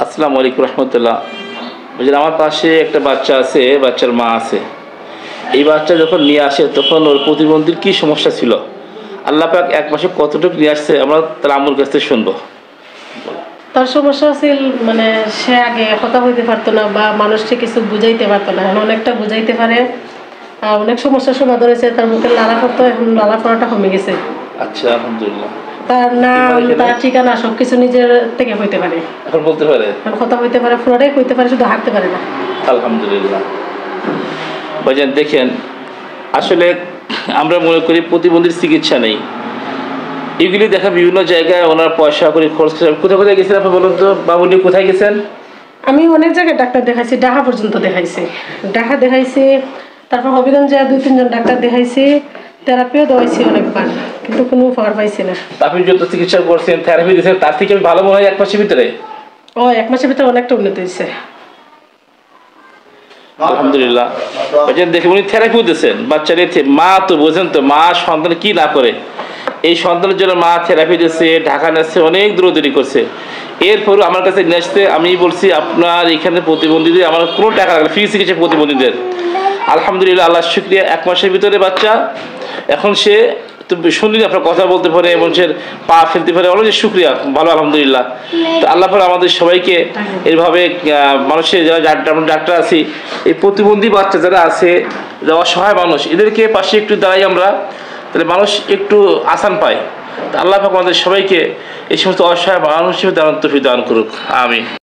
আসসালামু আলাইকুম রহমতুল্লাহ। বুঝলেন, আমার পাশে একটা বাচ্চা আছে, বাচ্চার মা আছে। এই বাচ্চা যখন নিয়ে আসে তখন ওর প্রতিবন্ধীর কী সমস্যা ছিল, আল্লাহ পাক এক মাসে কতটুকু নিয়ে আসছে আমরা তার আম্মুর কাছ থেকে শুনবো। তার সমস্যা ছিল মানে সে আগে কথা বলতে পারতো না বা মানুষকে কিছু বুঝাইতে পারতো না, এখন অনেকটা বুঝাইতে পারে। অনেক সমস্যার সমাধান হয়েছে, তার মুখে লালা করতো, এখন লালা করাটা কমে গেছে। আচ্ছা, আলহামদুলিল্লাহ। তার নাম, তার ঠিকানা সবকিছু নিজের থেকে হইতে পারে, এখন বলতে পারে, এখন কথা হইতে পারে, পুরোটাই হইতে পারে, শুধু হাঁটতে পারে না। আলহামদুলিল্লাহ। ভাইজান দেখেন, আসলে আমরা মনে করি প্রতিবন্ধীর চিকিৎসা নেই, এগুলি দেখা বিভিন্ন জায়গায় ওনার পয়সা করে খরচ করে। কোথায় কোথায় গেছেন আপনি বলুন তো বাবুলি, কোথায় গেছেন? আমি অনেক জায়গায় ডাক্তার দেখাইছি, ঢাকা পর্যন্ত দেখাইছি, ঢাকা দেখাইছি, তারপর হবিগঞ্জে 2-3 জন ডাক্তার দেখাইছি, থেরাপিও দেওয়াইছি অনেকবার, কিন্তু কোনো উপকার পাইছি না। আপনি যত চিকিৎসা করছেন, থেরাপি দিয়েছেন, তার থেকে ভালো মনে হয় 1 মাসের ভিতরে? 1 মাসের ভিতরে অনেকটা উন্নতি হয়েছে, আলহামদুলিল্লাহ। দেখে উনি থেরাপিও দিয়েছেন বাচ্চার। মা তো বোঝেন তো, মা সন্তান কি না করে, এই সন্তানের জন্য মা থেরাপি দিচ্ছে, ঢাকা নিচ্ছে, অনেক দূরদূরি করছে। এরপরও আমার কাছে নিয়ে আসতে আমি বলছি আপনার এখানে প্রতিবন্ধীদের আমার কোনো টাকা লাগবে, ফ্রি চিকিৎসা প্রতিবন্ধীদের। আলহামদুলিল্লাহ, আল্লাহ শুকরিয়া, 1 মাসের ভিতরে বাচ্চা এখন সে তো শুনলেন আপনার কথা বলতে পারে এবং সে পা ফেলতে পারে, অনেক শুকরিয়া, ভালো আলহামদুলিল্লাহ। তো আল্লাহ পরে আমাদের সবাইকে এইভাবে মানুষের যারা ডাক্তার আছি, এই প্রতিবন্ধী বাচ্চা যারা আছে, যারা অসহায় মানুষ, এদেরকে পাশে একটু দাঁড়াই আমরা, তাহলে মানুষ একটু আসান পায়। আল্লাহ পাক আমাদের সবাইকে এই সমস্ত অসহায় মানুষ হিসেবে দান করুক, আমিন।